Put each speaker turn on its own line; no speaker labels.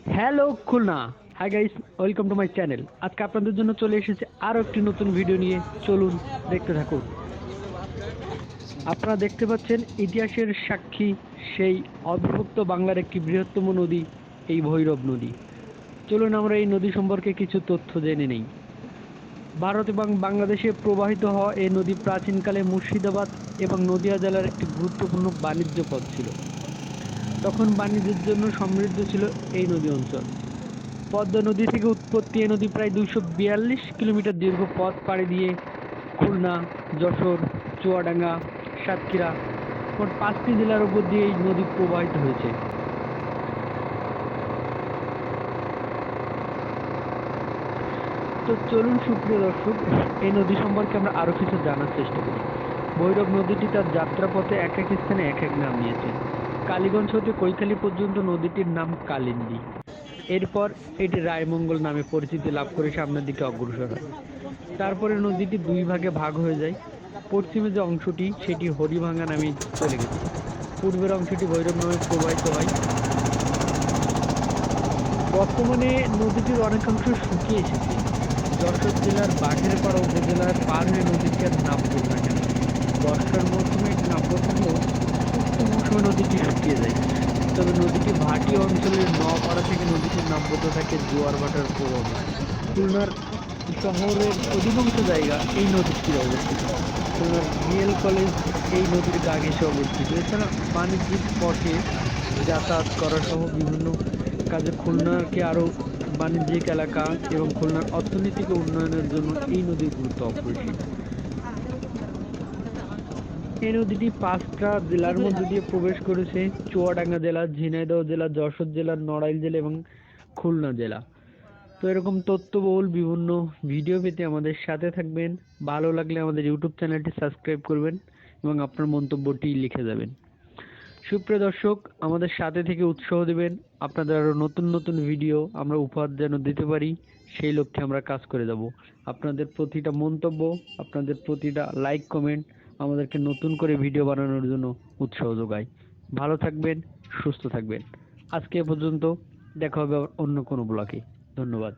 Hello Khulna, hi guys, welcome to my channel. আজকে আপনাদের জন্য চলে এসেছে আরও একটি নতুন ভিডিও নিয়ে। চলুন দেখতে থাকুন। আপনারা দেখতে পাচ্ছেন ইতিহাসের সাক্ষী সেই অবিভক্ত বাংলার একটি বৃহত্তম নদী, এই ভৈরব নদী। চলুন আমরা এই নদী সম্পর্কে কিছু তথ্য জেনে নেই। ভারত এবং বাংলাদেশে প্রবাহিত হওয়া এই নদী প্রাচীনকালে মুর্শিদাবাদ এবং নদিয়া জেলার একটি গুরুত্বপূর্ণ বাণিজ্য পথ ছিল। তখন বাণিজ্যের জন্য সমৃদ্ধ ছিল এই নদী অঞ্চল। পদ্মা নদী থেকে উৎপত্তি এই নদী প্রায় 242 কিলোমিটার দীর্ঘ পথ পাড়ি দিয়ে খুলনা, যশোর, চুয়াডাঙ্গা, সাতক্ষীরা মোট 5টি জেলার উপর দিয়ে এই নদী প্রবাহিত হয়েছে। তো চলুন সুপ্রিয় দর্শক, এই নদী সম্পর্কে আমরা আরো কিছু জানার চেষ্টা করি। ভৈরব নদীটি তার যাত্রাপথে এক এক স্থানে এক এক নাম নিয়েছে। কালীগঞ্জ হতে কৈখালী পর্যন্ত নদীটির নাম কালিন্দী। এরপর এটি রায়মঙ্গল নামে পরিচিতি লাভ করে সামনের দিকে অগ্রসর হয়। তারপরে নদীটি দুই ভাগে ভাগ হয়ে যায়। পশ্চিমে যে অংশটি সেটি হরিভাঙ্গা নামে চলে গেছে, পূর্বের অংশটি ভৈরব নামে প্রবাহিত হয়। বর্তমানে নদীটির অনেকাংশ শুকিয়ে এসেছে। যশোর জেলার বাঘেরপাড়া উপজেলার পার হয়ে নদীটি আর নাব্য থাকে না। বর্ষার মৌসুমে এটি নাব্য থাকলেও শুষ্ক মৌসুমে নদীটি শুকিয়ে যায়। তবে নদীটি ভাটি অঞ্চলের নওপাড়া থেকে নদীটির নাব্যতা থাকে জোয়ার ভাটার প্রভাবে। খুলনার শহরের অধিকাংশ জায়গা এই নদীর তীরে অবস্থিত। খুলনার বিএল কলেজ এই নদীর গা ঘেঁষে অবস্থিত। এছাড়া বাণিজ্যিক পথে যাতায়াত করা সহ বিভিন্ন কাজে খুলনাকে আরও বাণিজ্যিক এলাকা এবং খুলনার অর্থনৈতিক উন্নয়নের জন্য এই নদীর গুরুত্ব অপরিসীম। এই নদীটি 5টা জেলার মধ্যে দিয়ে প্রবেশ করেছে: চুয়াডাঙ্গা জেলা, ঝিনাইদহ জেলা, যশোর জেলা, নড়াইল জেলা এবং খুলনা জেলা। তো এরকম তথ্যবহুল বিভিন্ন ভিডিও পেতে আমাদের সাথে থাকবেন। ভালো লাগলে আমাদের ইউটিউব চ্যানেলটি সাবস্ক্রাইব করবেন এবং আপনার মন্তব্যটি লিখে যাবেন। সুপ্রিয় দর্শক, আমাদের সাথে থেকে উৎসাহ দেবেন। আপনাদের আরও নতুন নতুন ভিডিও আমরা উপহার যেন দিতে পারি, সেই লক্ষ্যে আমরা কাজ করে যাব। আপনাদের প্রতিটা মন্তব্য, আপনাদের প্রতিটা লাইক কমেন্ট আমাদেরকে নতুন করে ভিডিও বানানোর জন্য উৎসাহ যোগায়। ভালো থাকবেন, সুস্থ থাকবেন। আজকে এ পর্যন্ত, দেখা হবে আবার অন্য কোনো ব্লগে। ধন্যবাদ।